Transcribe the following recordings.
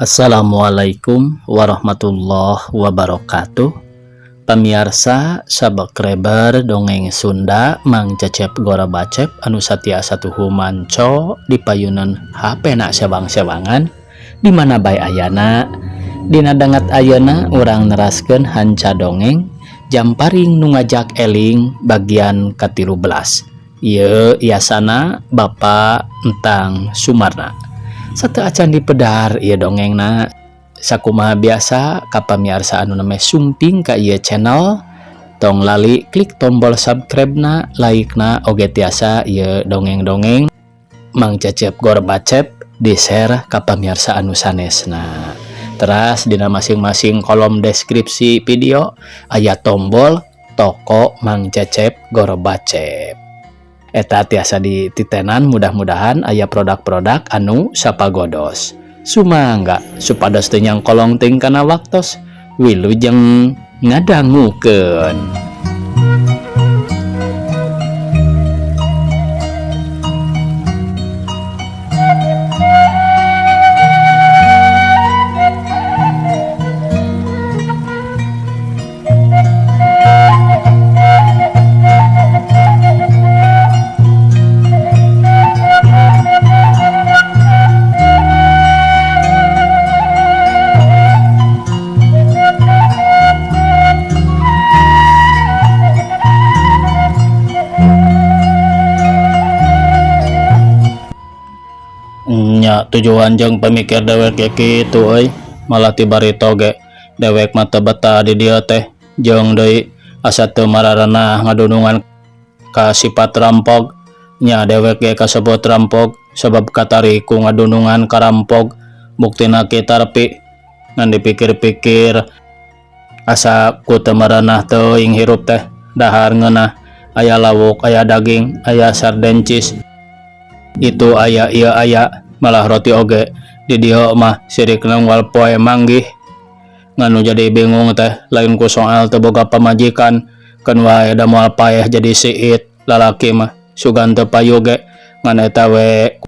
Assalamualaikum warahmatullahi wabarakatuh. Pamirsa sabakrebar dongeng Sunda Mang Cecep Gora Bacep anu satiasa tuhu manco di payunan HP nak sebang-sebangan di mana bae ayana dina dangat ayeuna urang neraskeun hanca dongeng Jamparing nu ngajak eling bagian ke-13. Ieu iasana Bapak Entang Sumarna. Satu acan di pedar ieu dongengna sakumaha biasa ka pamirsa anu name sumping ka ieu channel tong lali klik tombol subscribe-na, like-na oge tiasa ieu dongeng-dongeng Mang Cecep Gora Bacep di share ka pamirsa anu sanesna. Teras dina masing-masing kolom deskripsi video aya tombol toko Mang Cecep Gora Bacep. Eta tiasa dititenan mudah-mudahan aya produk-produk anu sapagodos. Sumangga supados teu nyang kolong ting kana waktos wilujeng ngadangukeun. Nya tujuan jeung pemikir dewek ge kitu euy, malah tibarito ge dewek mah teu betah di dieu teh jeung deui asa teu mararenah ngadunungan ka sifat rampog. Nya dewek ge kasebut rampog sabab katariku ngadunungan ka rampog buktina kita repi ngan dipikir-pikir asa ku teu marenah teuing hirup teh dahar ngeunah aya lawuk, aya daging, aya sardencis, itu aya ieu aya malah roti oge di dieu mah sirik nangwal poe manggih. Nganu jadi bingung teh lain ku soal teu boga pamajikan keun wae da moal paeh jadi siit lalaki mah sugan teu payu ge ngan eta we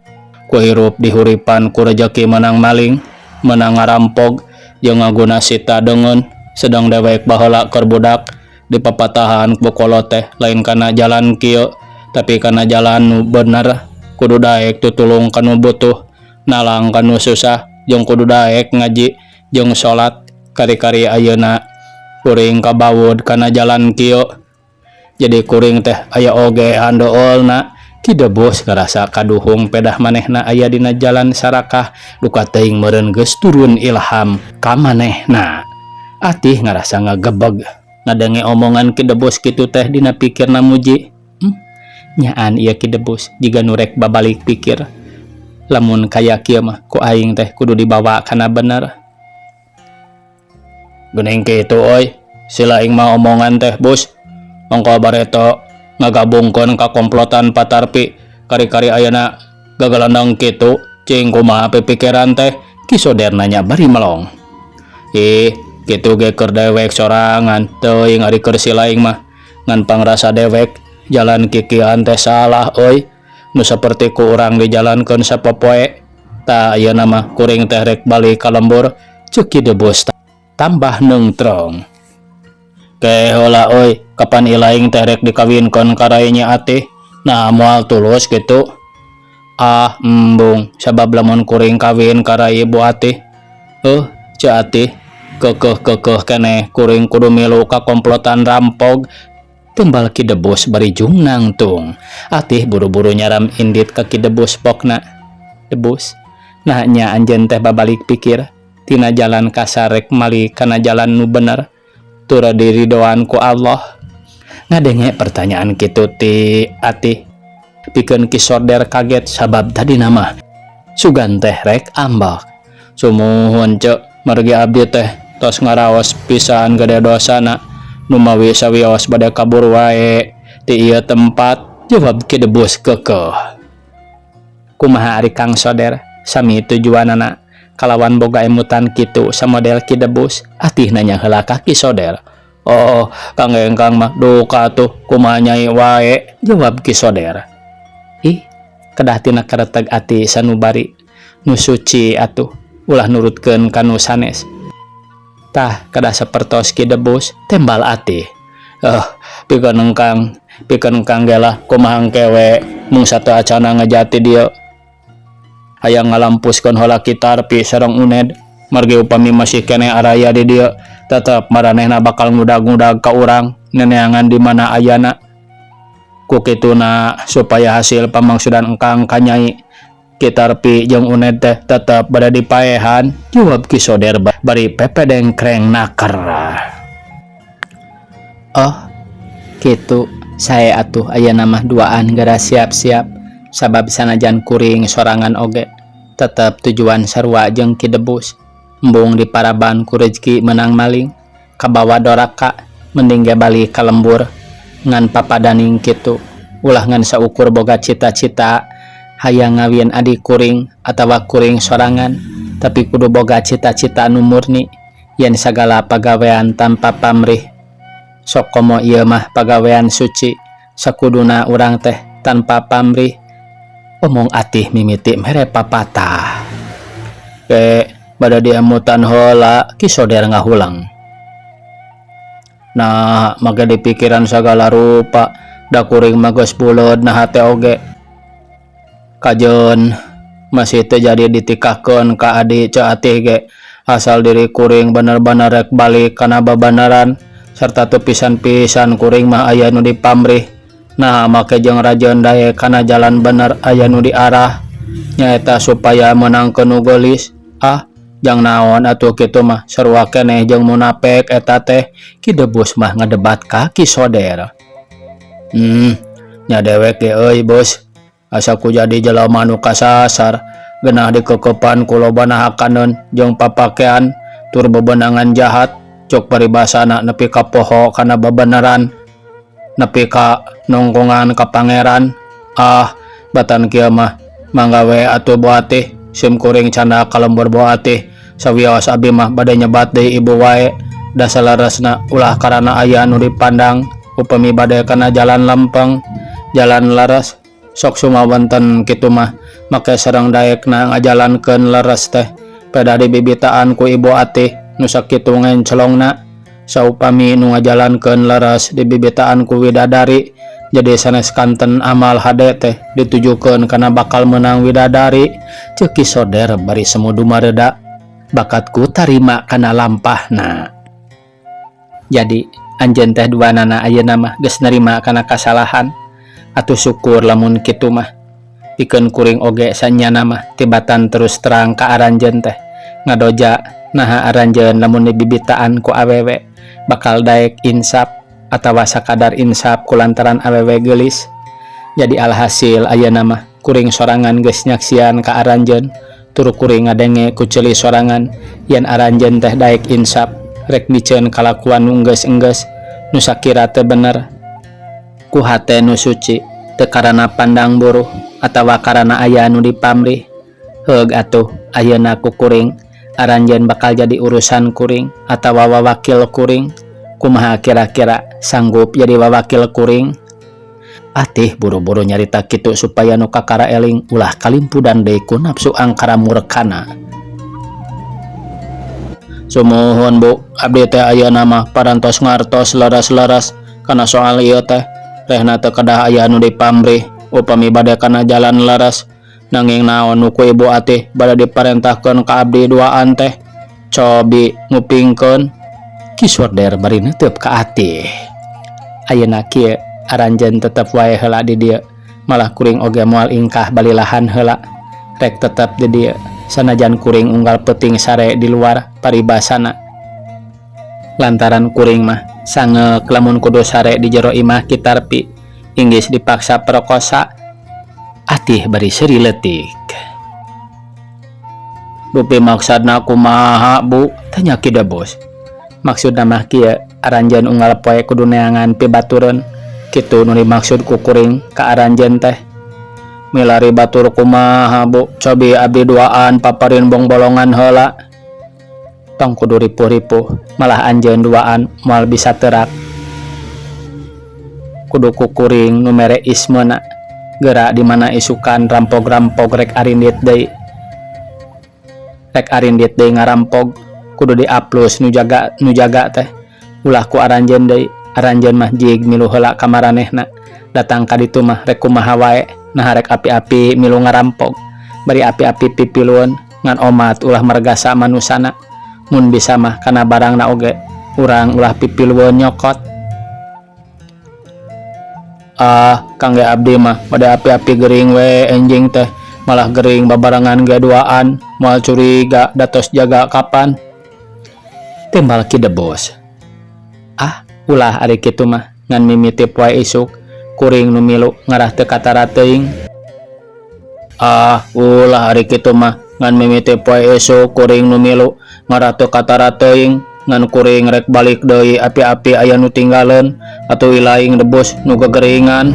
ku hirup di huripan ku rejeki menang maling, menang ngarampog jeung ngaguna sita deungeun. Sedang dewek baheula keur budak di papatahan bokolot teh lain kana jalan kieu tapi kana jalan nu bener. Kudu daek tutulung kanu butuh, nalang kanu susah, jeung kudu daek ngaji jeung salat. Kari-kari ayeuna kuring kabawud kana jalan kieu. Jadi kuring teh aya oge handoolna ki debos ngarasa kaduhung pedah manehna aya dina jalan sarakah duka teuing meureun geus turun ilham ka manehna. Atih ngarasa ngagebeg ngadenge omongan ki debos kitu teh dina pikirna muji. Nyaan ieu ki debus jiga nu rek babalik pikir lamun kaya kieu mah ku aing teh kudu dibawa kana bener. Geuning kitu euy, sila aing mah omongan teh bos mangko bareto ngagabungkeun ka komplotan patarpi kari-kari ayeuna gagalandang kitu cing kumaha pikiran teh ki soder nanya bari melong. Kitu ge keur dewek sorangan teuing ari keur sila aing mah ngan pangrasa dewek jalan kikian teh salah euy, nu saperti ku urang dijalankeun sapopoe. Ta ayeuna mah kuring teh rek balik ka lembur ceuk kieu bos tambah neungtrong. Ke heula euy, kapan ilaing teh rek dikawinkeun ka rai nya Atih? Nah moal tulus kitu. Embung sabab lamun kuring kawin ka rai Ibu Atih. Ceu Atih kekeh keneh kuring kudu milu ka komplotan rampog. Tumbal ki debus bari jung nangtung. Atih buru-buru nyaram indit ka ki debus pokna. Debus, nah nya anjeun teh babalik pikir tina jalan kasar rek mali kana jalan nu bener tura diridoan ku Allah. Ngadenge pertanyaan kitu ti Atih pikeun ki sorder kaget sabab tadi nama sugan teh rek ambak. Sumuhun ceuk margi abdi teh tos ngaraos pisan gede dosana nu mawi sawios bade kabur wae ti ieu tempat, jawab ki debus kekeh. Kumaha ari Kang Soder sami tujuanana kalawan boga emutan kitu samodel ki debus? Atih nanya heula ka ki Soder. Kang engkang mah duka tuh kumaha nyai wae, jawab ki Soder. Kedah tina kareteg ati sanubari nu suci atuh ulah nurutkeun kanu sanes. Tah kada sapertos kieu Bos, tembal ati. Pikeun engkang gelah kumaha engkewe mung satu acana ngajati dieu. Hayang ngalampuskeun heula Kitarpi sareng Uned, margi upami masih keneh araya di dieu, tetep maranehna bakal ngudag-ngudag ka urang neneangan di mana ayana. Ku kituna supaya hasil pamangsudan engkang ka Nyai Kitarpi jeung Uned teh tetep bada dipaehan, jawab Ki Soder bari pepedeng kreng naker. Oh, kitu sae atuh aya mah duaan gara siap-siap, sabab sanajan kuring sorangan oge tetep tujuan sarua jeung Ki Debus. Embung di paraban ku rezeki menang maling, kabawa doraka mending ge balik ka lembur ngan papadaning kitu. Ulah ngan saukur boga cita-cita hayang ngawin adik kuring atawa kuring sorangan, tapi kudu boga cita-cita nu murni yen sagala pagawean tanpa pamrih. Sok komo ieu mah pagawean suci, sakuduna urang teh tanpa pamrih. Omong atih mimiti mere papatah. Bada diamutan heula Ki Soder ngahulang. Nah, maka di pikiran sagala rupa, da kuring mah geus buleud nah hate oge. Kajeun masih terjadi ditikahkeun ka adi caatih ge, asal diri kuring bener-bener rek balik kana babanaran, sarta teu pisan-pisan kuring mah aya nu dipamrih. Nah make jeung rajeun daek kana jalan bener aya nu diarah, nyaeta supaya menangkeun nu geulis. Jang naon atuh kitu mah sarua keneh jeung munapek eta teh. Ki Debus mah ngadebat ka Ki Soder. Nya dewek ge euy Bos, asa ku jadi jelema nu kasasar, geunah dikekepan ku lobana hakaneun jeung papakean tur bebenangan jahat, cok paribasana nepi ka poho kana bebeneran, nepi ka nongkongan ka pangeran. Batan kieu mah manggawe atuh boatih, sim kuring canda kalembur boatih, sawios abi mah bade nyebat deui ibu wae, da salaresna ulah karana aya nu dipandang upami bade kana jalan lempeng, jalan laras. Sok sumawenten kitu mah make sareng daekna ngajalankeun leres teh pada dibibitaan ku ibu atih nu sakitu ngencelongna. Saupami nu ngajalankeun leres dibibitaan ku widadari, jadi sanes kanten amal hade teh ditujukeun kana bakal menang widadari. Ceuk Ki Soder bari semu dumareda, bakatku tarima kana lampahna. Jadi anjeun teh duanana ayeuna mah geus narima kana kasalahan. Atuh syukur lamun kitu mah. Pikeun kuring oge sanyana mah tibatan terus terang ka aranjeun teh ngadoja naha aranjeun lamun dibibitaan ku awewe bakal daek insap atawa sakadar insap kulantaran awewe geulis. Jadi alhasil ayeuna mah kuring sorangan geus nyaksian ka aranjeun, tur kuring ngadenge ku ceuli sorangan yen aranjeun teh daek insap rek diceun kalakuan nu enggeus-enggeus nu sakira teu bener ku hate nu suci, teu karana pandang buruh atawa karana aya nu dipamrih. Heug atuh ayeuna ku kuring aranjeun bakal jadi urusan kuring atawa wawakil kuring. Kumaha kira-kira sanggup jadi wawakil kuring? Atih buru-buru nyarita kitu supaya nu kakara eling ulah kalimpudan deui ku nafsu angkara murekana. Sumuhun Bu, abdi teh ayeuna mah parantos ngartos leres-leres kana soal ieu teh. Rehna teu kedah aya nu dipamrih upami bade kana jalan leres, nanging naon nu ku ibu atih bade diparentahkeun ka abdi duaan teh cobi ngupingkeun. Ki Soder bari neuteup ka atih. Ayeuna kieu aranjeun tetep wae heula di dieu, malah kuring oge moal ingkah balilahan heula rek tetep di dieu, sanajan kuring unggal peuting sare di luar paribasana. Lantaran kuring mah sangeuk lamun kudu sare di jero imah Kitarpi, inggis dipaksa perkosa. Atih bari seuri leutik. Dupi maksudna kumaha Bu? Tanya Ki Debus. Maksudna mah kieu, aranjeun unggal poe kudu neangan pibatureun. Kitu nu dimaksud ku kuring ka aranjeun teh. Milari batur kumaha Bu? Cobi abdi duaan paparin bong bolongan heula. Tong kudu ripuh-ripuh, malah anjeun duaan moal bisa terak. Kudu ku kuring nu mere ismeuna, geura di mana isukan rampog-rampog rek arindit deui. rek arindit deui ngarampog kudu diaplus nu jaga teh ulah ku aranjeun deui. Aranjeun mah jig milu heula ka maranehna datang ka ditu mah rek kumaha wae nah rek api-api milu ngarampog bari api-api pipilueun ngan omat ulah margasa manusana mun bisa mah kana barangna oge urang ulah pipilueun nyokot. Kangge abdi mah pada api-api gering we enjing teh malah gering babarangan gaduaan moal curiga datos jaga kapan. Tembal Ki Debos. Ulah ari kitu mah ngan mimitip wae isuk kuring nu milu ngarah teu katara teuing. Ulah ari kitu mah ngan mimitip wae isuk kuring nu milu ngarah teu katara teuing ngan kuring rek balik deui api-api aya nu tinggaleun atuh ilaing Debos nu gegeringan.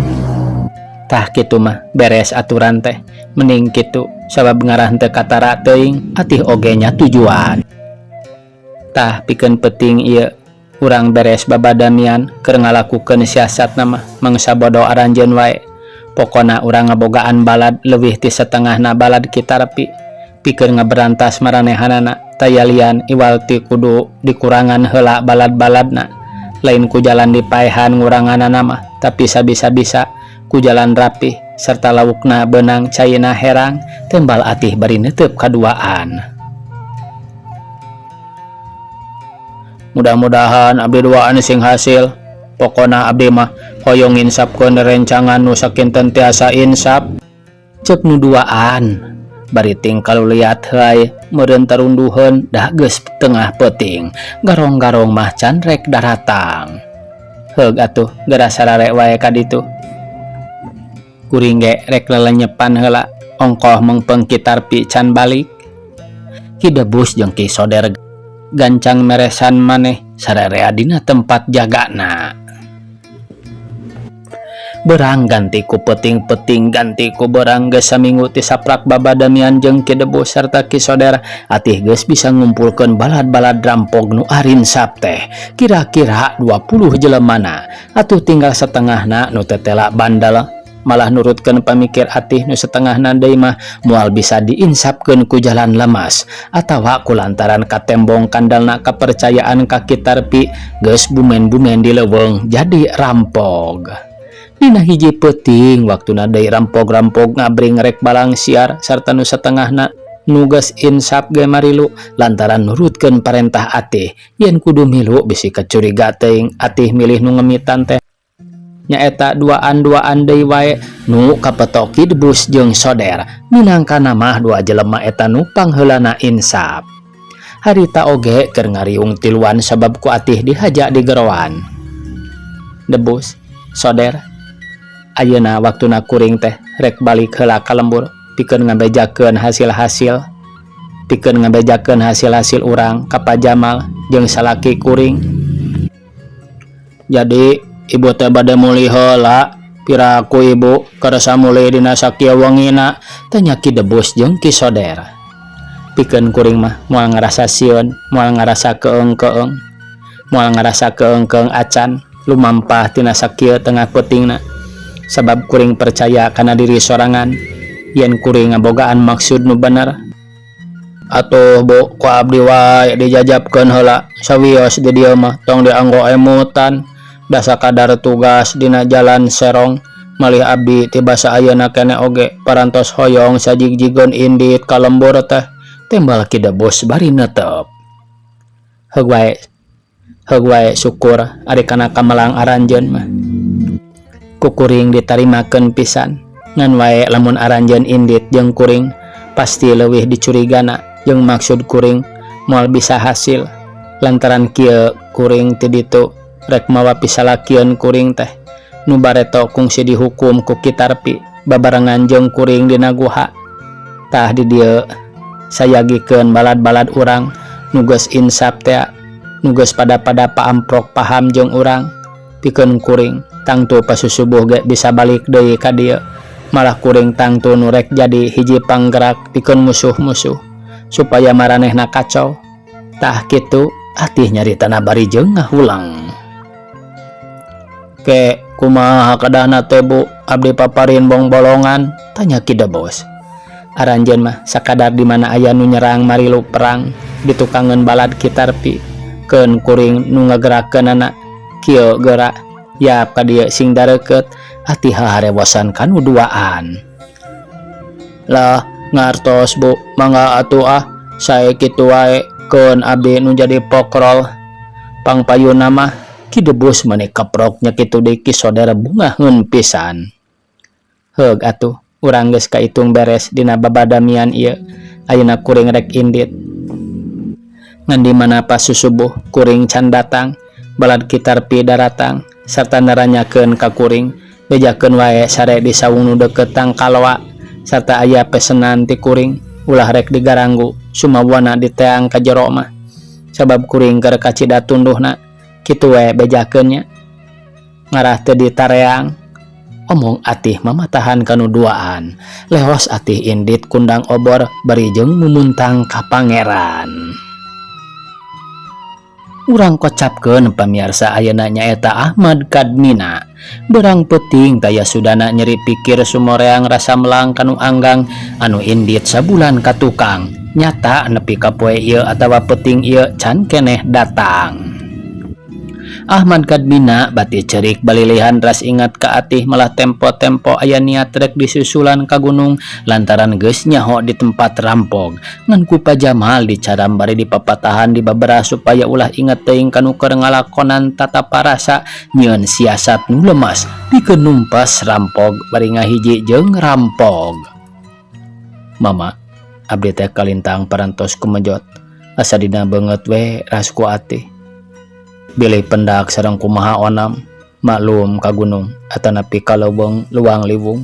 Tah kitu mah beres aturan teh mending kitu sabab ngarah teu katara teuing atih oge nya tujuan. Tah pikeun penting ieu urang beres babadamian keur ngalakukeun siasatna mah mangsa bodo aranjeun wae. Pokona urang ngabogaan balad leuwih ti setengahna balad kitarpi pikeun ngaberantas maranehanana tayalian iwalti kudu dikurangan heula balad-baladna lain ku jalan dipaehan nguranganana mah tapi sabisa-bisa ku jalan rapih serta laukna beunang caina herang tembal atih bari neuteup kaduaan. Mudah-mudahan abdi duaan sing hasil. Pokona abdi mah hoyong insapkeun rencangan nu sakinten tiasa insap. Ceuk nu duaan bari ting kalau liat heula meureun tarunduheun dah geus tengah peuting garong-garong mah can rek daratang. Heug atuh gara sarare wae ka ditu. Kuring ge rek lelenyepan heula ongkoh mengpeung kitarpi can balik. Ki Debus jeung Ki Soder gancang meresan maneh sararea dina tempat jagana. Berang ganti ku peting-peting ganti ku berang geus saminggu ti saprak babadamian jeung Ki Debus sarta Ki Soder atih geus bisa ngumpulkeun balad-balad rampog nu arinsap teh kira-kira 20 jelemana atuh tinggal setengahna nu tetela bandal malah nurutkeun pamikir atih nu setengahna deui mah moal bisa diinsapkeun ku jalan lemas atawa ku lantaran katembong kandalna kapercayaan ka kitarpi geus bumen-bumen di leuweung jadi rampog. Dina hiji peuting waktuna deui rampog-rampog ngabring rek balang siar sarta nu satengahna nu geus insap ge marilu lantaran nurutkeun parentah atih yen kudu milu bisi kacuriga teuing atih milih nu ngemitan teh nyaeta duaan-duaan deui wae nu kapetok Ki Debus jeung Soder minangkana mah dua jelema eta nu pangheulana insap. Harita oge keur ngariung tiluan sabab ku atih dihaja di geroan. Debus, Soder, ayeuna waktuna kuring teh rek balik heula ka lembur pikeun ngabejakeun hasil-hasil urang ka Pa Jamal jeung salaki kuring. Jadi ibu teh bade muli heula piraku ibu karasa muli dina sakieu wengina tanya Ki Debus jeung Ki Soder. Pikeun kuring mah moal ngarasa sieun moal ngarasa keeng-keeng acan lumampah tina sakieu tengah peutingna sabab kuring percaya kana diri sorangan yen kuring ngabogaan maksud nu bener. Atuh Bu ku abdi wae dijajabkeun heula sawios di dieu mah tong dianggo emutan da sakadar tugas dina jalan serong malih abdi ti basa ayeuna keneh oge parantos hoyong sajig-jigon indit ka lembur teh tembal Ki Debus bari neuteup. Heug wae syukur ari kana kamelang aranjeun mah kukuring ditarimakeun pisan ngan wae lamun aranjeun indit jeung kuring pasti leuwih dicurigana jeung maksud kuring moal bisa hasil lantaran kieu kuring ti ditu rek mawa pisalakieun kuring teh nu bareto kungsi dihukum ku kitarpi babarengan jeung kuring dina guha. Tah di dieu sayagikeun balad-balad urang nu geus insap teh nu geus pada-pada paamprok paham jeung urang pikeun kuring tangtu pasusubuh ge bisa balik deui ka dieu malah kuring tangtu nu rek jadi hiji panggerak pikeun musuh-musuh supaya maranehna kacau. Tah kitu atih nyaritana bari jeung ngahulang. Ke kumaha kadahna teh Bu abdi paparin bong bolongan tanya Ki Debus. Aranjeun mah sakadar di mana aya nu nyerang marilu perang di tukangan balad kitarpi keun kuring nu ngagerakeunana kieu geura yap ka dieu sing dareukeut ati harewosan kanu duaan. Lah ngartos Bu, mangga atuh sae kitu wae keun abdi nu jadi pokrol pangpayuna mah ki debus meuni keprok nya kitu deui ki saudara bungaheun pisan. Heug atuh urang geus kaitung beres dina babadamian ieu. Ayeuna kuring rek indit. Ngan di mana pas susubuh kuring can datang, balad kitarpi daratang sarta naranyakeun ka kuring bejakeun wae sare di sawung nu deukeut Tangkalwa sarta aya pesenan ti kuring ulah rek digaranggu sumawana diteang ka jero mah. Sabab kuring keur kacida tunduhna kitu we bejakeun nya. Ngarah teu ditareang omong atih mamatahan kanu duaan. Lehos atih indit kundang obor barijeng mumuntang ka pangeran. Urang kocapkeun pamiarsa ayeuna nyaeta Ahmad Kadmina. Berang peuting taya sudana nyeri pikir sumoreang rasa melang kanu anggang anu indit sabulan ka tukang. Nyata nepi ka poe ieu atawa peuting ieu can keneh datang. Ahmad Kadmina bati cerik balilihan ras ingat ka atih malah tempo-tempo aya niat rek disusulan ka gunung lantaran geus nyaho di tempat rampog ngan ku Pajamal dicaram bari dipapatahan di babara supaya ulah ingat teuing kanu keur ngalakonan tata parasa nyieun siasat nu lemas pikeun numpas rampog bari ngahiji jeung rampog. Mama, abdi teh kalintang parantos kumejot asa dina beungeut we ras ku atih. Bilih pendak sareng kumaha onam maklum ka gunung atanapi ka leuweung luang liwung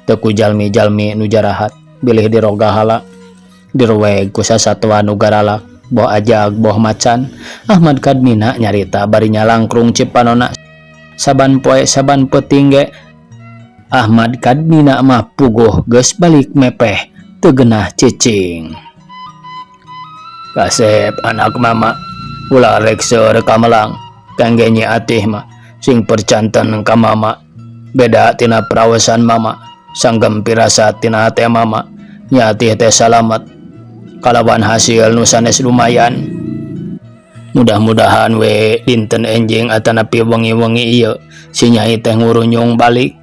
teu ku jalmi-jalmi nu jarahat bilih diroga hala dirweg ku sasatwa nu garalak boh ajag boh macan. Ahmad Kadmina nyarita bari nyalangkrung cipanona saban poe saban peuting ge. Ahmad Kadmina mah puguh geus balik mepeh teu geunah cicing. Kasep anak mama ulah rek seur ka melang kangge nyi atih mah sing percanten ka mama beda tina perawasan mama sanggem pirasat tina hate mama nya atih teh salamet kalawan hasil nu sanes lumayan. Mudah-mudahan we dinten enjing atanapi wengi-wengi ieu si nyai teh ngurunyung balik.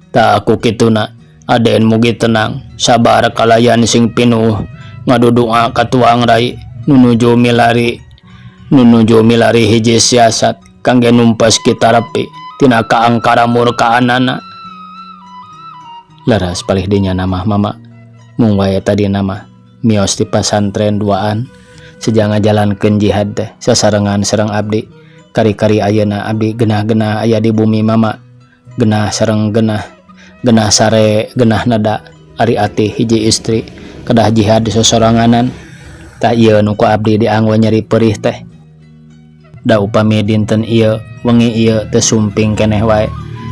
Tak aku kituna aden mugi tenang sabar kalayan sing pinuh ngadudua ka tuang rai nunuju milari hiji siasat kangge numpas kitarapi tina kaangkara murkaanana. Laras palih dinya nama mama mung wae tadi nama mios di pasantren duaan sejang ngajalankeun jihad teh sasarengan sareng abdi. Kari-kari ayeuna abdi genah-genah aya di bumi mama genah sareng genah sare genah nada ari atih hiji istri kedah jihad di sosoranganan. Tak ieu nu ku abdi dianggo nyeri perih teh. Da upami dinten ieu wengi ieu teu sumping keneh wae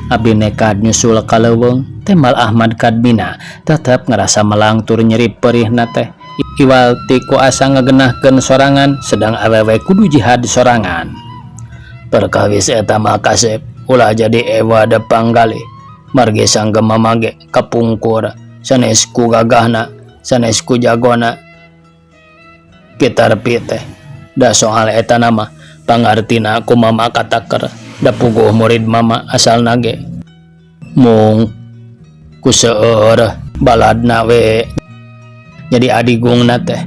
abdi nekad nyusul ka leuweung temal Ahmad Kadmina tetep ngerasa melang tur nyeri perihna teh iwal ti ku asa ngagenahkeun sorangan sedang awewe kudu jihad sorangan. Perkawis eta mah Kasep ulah jadi ewa da panggalih margi sanggem mamage kapungkur sanes ku gagahna sanes ku jagona kitarpi teh. Da soal eta nama pangartina ku mama kataker da puguh murid mama asal nage mung ku seueur baladna we jadi adigungna teh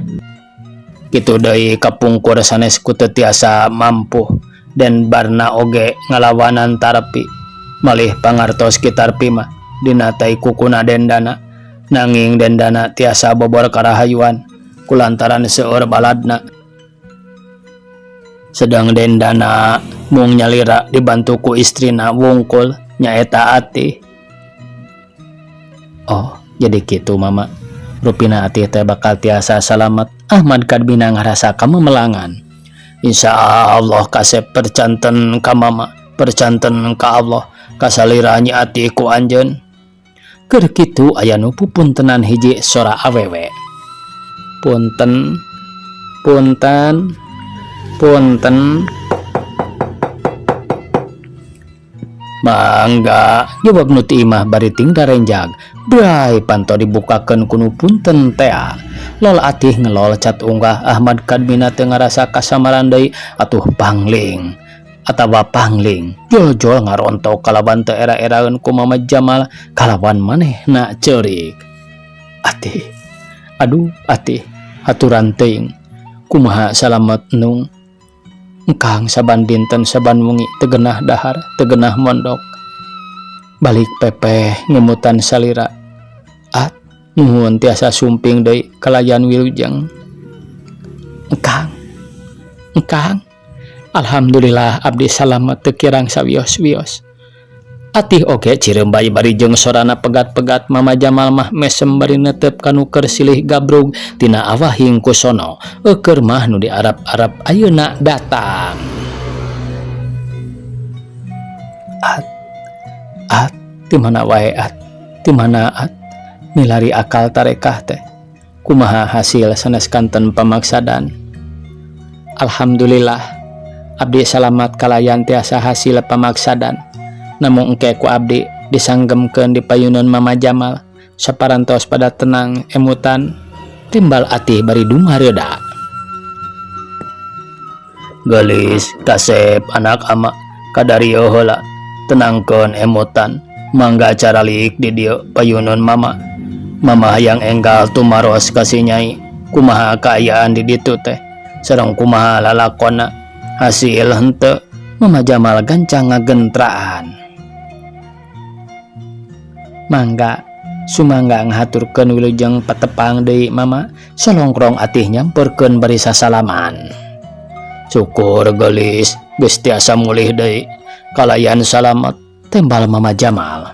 kitu deui kapungkur sanes ku teu tiasa mampu dan barna oge ngalawanan tarpi malih pangartos kitarpi mah dina tai kukuna dendana nanging dendana tiasa bobor karahayuan kulantaran seueur baladna. Sedang dendana mung nyalira dibantu ku istrina wungkul nyaeta Atih. Oh, jadi kitu mama. Rupina Atih teh bakal tiasa salamet. Ahmad Kadmina ngarasa kamemelangan. Insya Allah Kasep percanten ka mama, percanten ka Allah, kasalira nyi Atih ku anjeun. Keur kitu aya nu pupuntenan hiji sora awewe. Punten mangga jawab nu ti imah bari ting darenjag Bray panto dibukakeun kunu punten tea. Lol atih ngelol cat unggah Ahmad Kadmina teu ngarasa kasamaran deui atuh pangling. Atawa pangling jol-jol ngarontok kalaban teu era-eraeun ku Mama Jamal kalaban manehna ceurik. Atih, aduh atih, haturan teuing. Kumaha salamet nung engkang saban dinten saban wengi teu geunah dahar teu geunah mondok. Balik pepeh ngemutan salira. At nuhun tiasa sumping deui kalayan Wilujeng. Engkang alhamdulillah abdi salamet teu kirang sawios-wios. Atih oge cireum bayi bari jeung sorana pegat-pegat Mama Jamal mah mesem bari neuteup kanu keur silih gabrug tina awahing kusono keur mah nu diarap-arap ayeuna datang. At di mana wae di mana milari akal tarekah teh kumaha hasil sanes kanten pamaksadan. Alhamdulillah abdi salamat kalayan tiasa hasil pamaksadan. Namun engke ku abdi disanggemkeun di payunan Mama Jamal saparantos pada tenang emutan timbal atih bari dumareuda. Gelis kasep anak ama kadario heula tenangkeun emutan mangga caralik di dieu payunan mama hayang enggal tumaros kasih nyai kumaha kaayaan di ditu teh sareng kumaha lalakonna hasil henteu. Mama Jamal gancang ngagentraan. Mangga sumangga ngahaturkeun Wilujeng patepang deui Mama salongkrong atih nyamperkeun bari sasalaman. Syukur gelis geus tiasa mulih deui kalayan salamet tembal Mama Jamal.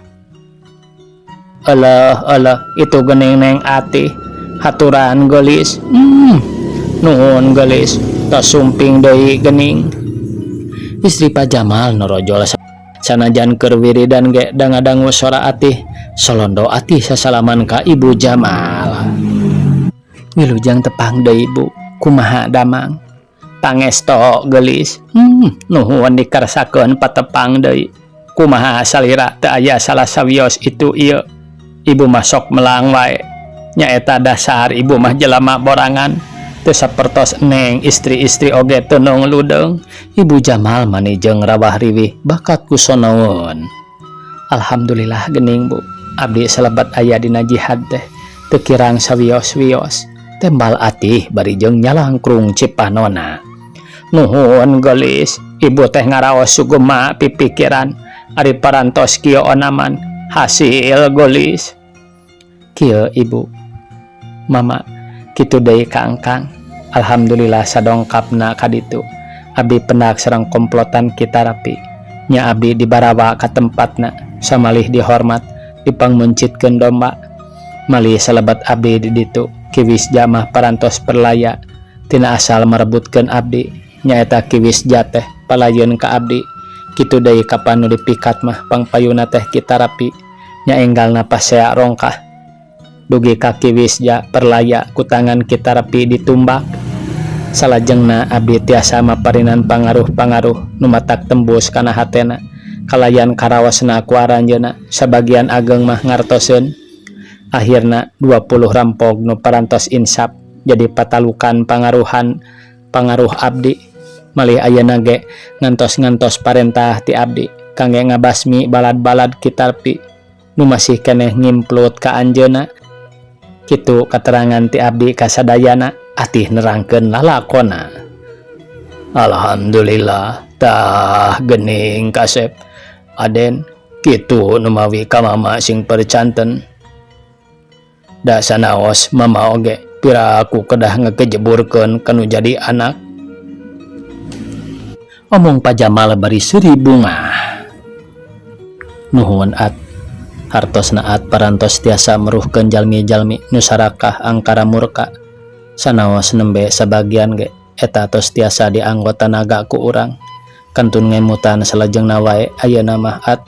Alah itu geuning neng atih haturan gelis. Nuhun gelis tos sumping deui geuning. Istri Pak Jamal norojol sanajan keur wiridan ge dangadangu sora atih solondo atih sasalaman ka Ibu Jamal. Wilujeng tepang deui Bu kumaha damang pangesto gelis. Nuhun dikarsakeun patepang deui kumaha salira teu aya salah sawios itu ieu. Ibu masok melang wae nyaeta dasar ibu mah jelema borangan teu sapertos neng istri-istri oge teu nong ludeung. Ibu Jamal mani jeung rawah riwih bakat kusonoeun. Alhamdulillah geuning Bu abdi salebat aya dina jihad teh teu kirang sawios-wios tembal atih bari jeung nyalangkrung cipanona. Nuhun gelis ibu teh ngaraos sugema pipikiran ari parantos kieu onaman hasil gelis. Kieu Ibu Mama kitu deui ka engkang. Alhamdulillah sadongkapna ka ditu abdi pendak sareng komplotan kita rapi nya abdi dibarawa ka tempatna samalih dihormat dipangmuncitkeun domba malih salebat abdi di ditu kiwis jamah parantos perlaya tina asal merebutkeun abdi nyaeta kiwis jateh palayeun ka abdi. Kitu deui kapan nu dipikat mah pangpayuna teh kita rapi nya enggalna pasea rongkah dugi ka kiwis ja perlaya ku tangan kita rapi ditumbak. Salajengna abdi tiasa maparinan pangaruh-pangaruh nu matak tembus kana hatena kalayan karawasna ku aranjeuna sabagian ageng mah ngartoseun. Akhirna 20 rampog nu parantos insap jadi patalukan pangaruh abdi malih ayeuna ge ngantos-ngantos parentah ti abdi kangge ngabasmi balad-balad kitarpi nu masih keneh ngimplut ka anjeunna. Kitu katerangan ti abdi kasadayana atih nerangkeun lalakonna. Alhamdulillah tah geuning kasep Aden kitu nu mawi ka Mama sing percanten. Da sanaos Mama oge piraku kedah ngakejeburkeun kanu jadi anak. Omong Pak Jamal bari seuri bunga. Nuhun At hartosna At parantos tiasa meruhkeun jalmi-jalmi nu sarakah angkara murka sanaos nembe sabagian ge eta tos tiasa dianggota naga ku urang kantun ngemutan salajengna wae ayeuna mah At.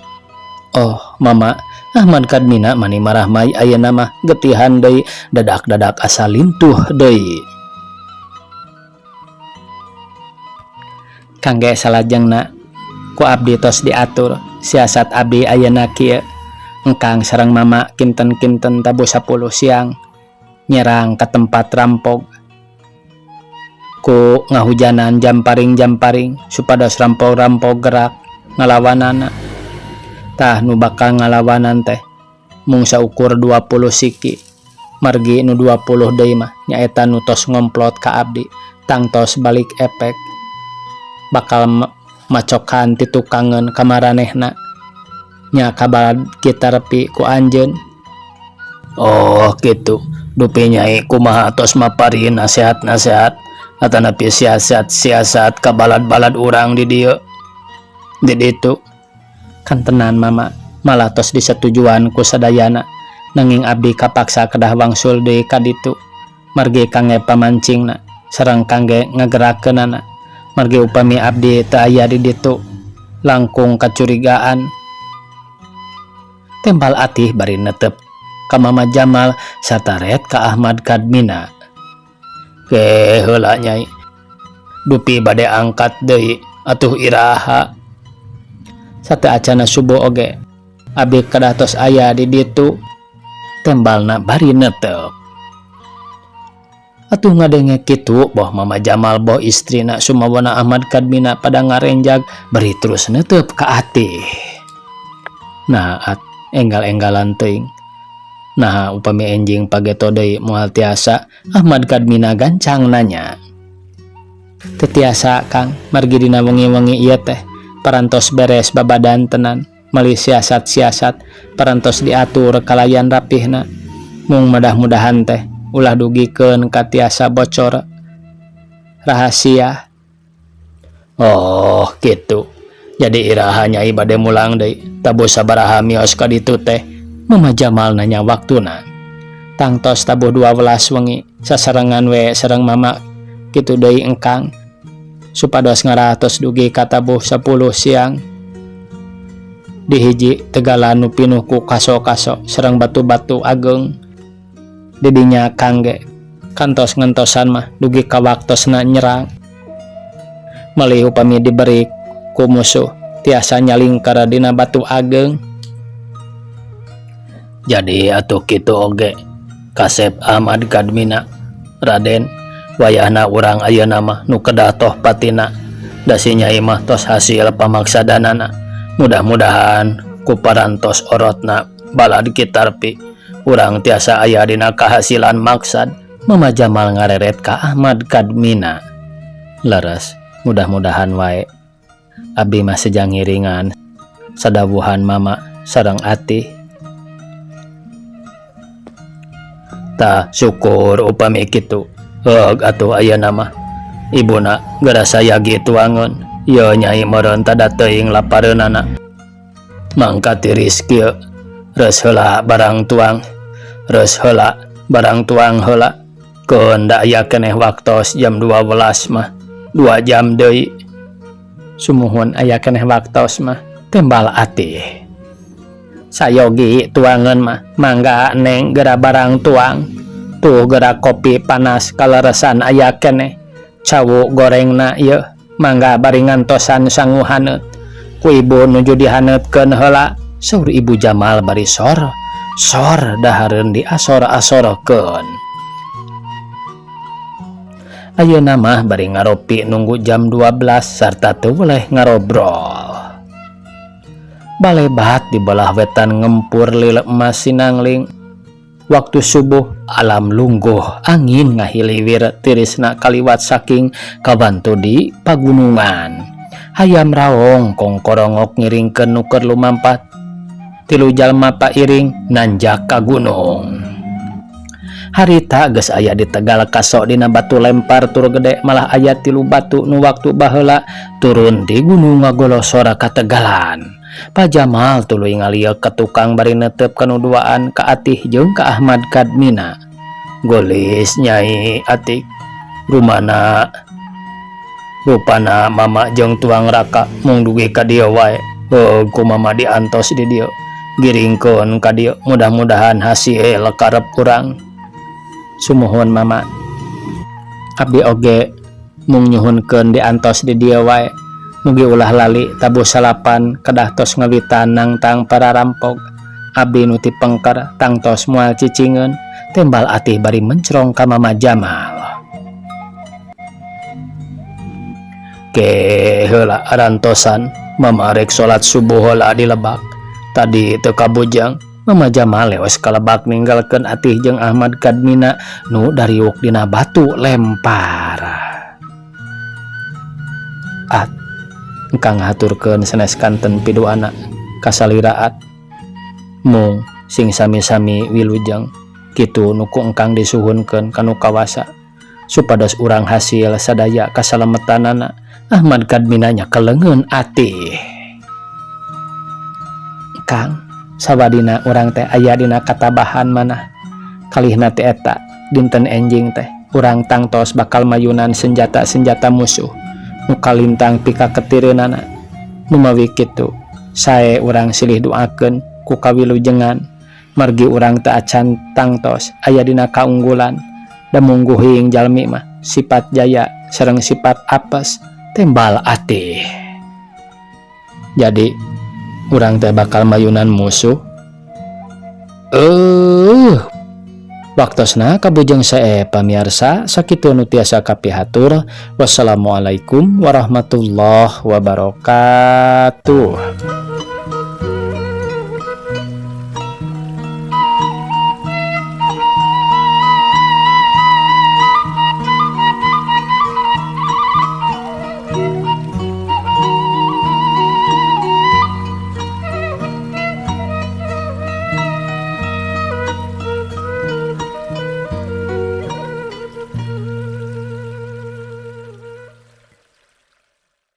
Oh Mama Ahmad Kadmina mani marah mai ayeuna mah getihan deui dadak-dadak asa lintuh deui. Kangge salajengna ku abdi tos diatur siasat abdi ayeuna kieu engkang sareng mama kinten-kinten tabu 10 siang nyerang ke tempat rampok ku ngahujanan jamparing supados rampok-rampok gerak ngalawanana. Tah nu bakal ngalawanan teh mung saukur 20 siki margi nu 20 deui mah nyaeta nu tos ngomplot ka abdi tangtos balik efek bakal macokan ti tukangeun ka maranehna nya kabalad kita repi ku anjeun. Oh gitu dupi nyai kumaha tos maparin nasihat-nasihat atanapi siasat kabalad-balad urang di dieu di ditu. Kan tenan mama malah tos disetujuan ku sadayana nanging abdi kapaksa kedah wangsul deui ka ditu margi kangge pamancingna sareng kangge ngagerakeunana margi upami abdi teu aya di ditu langkung kacurigaan. Tembal atih bari netep ka Mama Jamal sataret ka Ahmad Kadmina. Ke heula nyai dupi bade angkat deui atuh iraha. Sate acana subuh oge abdi kedah tos aya di ditu tembalna bari netep. Atuh ngadenge kitu boh Mama Jamal boh istrina sumawana Ahmad Kadmina pada ngarenjag bari terus netep ka atih. Nah enggal-enggalan teuing. Nah upami enjing pageto deui moal tiasa Ahmad Kadmina gancang nanya. Teu tiasa Kang margi dina wengi-wengi ieu teh parantos beres babadan tenan meuli siasat-siasat parantos diatur kalayan rapihna mung mudah-mudahan teh ulah dugikeun ka tiasa bocor rahasia. Oh gitu jadi iraha nyai bade mulang deui tabu sabaraha mios ka ditu teh. Mama Jamal nanya waktuna tangtos tabuh 12 wengi sasarengan we sareng mama kitu deui engkang supados ngaratos dugi ka tabuh 10 siang di hiji tegalan nu pinuh ku kaso-kaso sareng batu-batu ageng didinya kangge kantos ngentosan mah dugi ka waktosna nyerang meuli upami diberi ku musuh tiasa nyaling kara dina batu ageng. Jadi atuh kitu oge Kasep Ahmad Kadmina Raden wayahna urang ayeuna mah nu kedah toh patina da si nyai mah tos hasil pamaksadanana mudah-mudahan ku parantos orotna balad kitarpi urang tiasa aya dina kahasilan maksad. Mama Jamal ngareret ka Ahmad Kadmina. Leres mudah-mudahan wae abdi mah sejang ngiringan sadawuhan mama sareng atih. Ta syukur upami kitu atuh ayeuna mah ibuna gara saya gitu angon ieu nyai meureun tada teuing lapareunana mangka ti rizki reus heula barang tuang reus heula barang tuang heula keun da aya keneh waktos jam 12 mah 2 jam deui sumuhun aya keneh waktos mah tembal atih sayogi tuangan mah mangga neng gera barang tuang tuh gera kopi panas kaleresan aya keneh cawu gorengna ieu mangga bari ngantosan sangu haneut ku ibu nuju dihaneutkeun heula saur Ibu Jamal bari sor dahareun diasor-asorkeun. Ayeuna mah bari ngaropi nunggu jam 12 sarta teu boleh ngarobrol. Balebat di belah wetan ngempur lilek emas sinangling. Waktu subuh alam lungguh angin ngahiliwir tirisna kaliwat saking kabantu di pagunungan. Hayam raong kongkorongok ngiringkeun nu keur lumampat. Tilu jalma pairing nanjak ka gunung. Harita geus aya di tegal kaso dina batu lempar tur gede malah aya tilu batu nu waktu baheula turun di gunung ngagolosor ka tegalan. Pak Jamal tuluy ngalieu ke tukang bari netep kanuduaan ka Atih jeung ka Ahmad Kadmina. Golis nyai Atik rumana rupana mama jeung tuang raka mung dugi ka dieu wae. Ku mama diantos di dieu giringkeun ka dieu mudah-mudahan hasil karep urang. Sumuhun mama abdi oge mung nyuhunkeun diantos di dieu wae. Mugi ulah lali tabuh salapan kedah tos ngawitan nangtang para rampok abdi nu ti pengker tangtos moal cicingeun tembal ati bari mencrong ka Mama Jamal. Ke heula arantosan Mama rek salat subuh heula di lebak. Tadi teu kabujang Mama Jamal lewes ka lebak ninggalkeun Atih jeung Ahmad Kadmina nu dariuk dina batu lempar. At engkang haturkeun sanes kanten pidoana kasaliraat mung sing sami-sami wilujeng kitu nuku engkang disuhunkeun kanu kawasa supados urang hasil sadaya kasalametanana. Ahmad Kadmina nya kelengeun atih. Kang, sawadina urang teh aya dina katabahan manah kalihna teh eta dinten enjing teh urang tangtos bakal mayunan senjata-senjata musuh nu kalintang pika ketireunana. Mumawi kitu sae urang silih doakeun ku kawilujengan margi urang teu acan tangtos aya dina kaunggulan da mungguhing jalmi mah sifat jaya sareng sifat apes tembal atih. Jadi urang teh bakal mayunan musuh. Waktosna kabujeng sae pamiarsa sakitu nu tiasa kapihatur. Wassalamualaikum warahmatullahi wabarakatuh.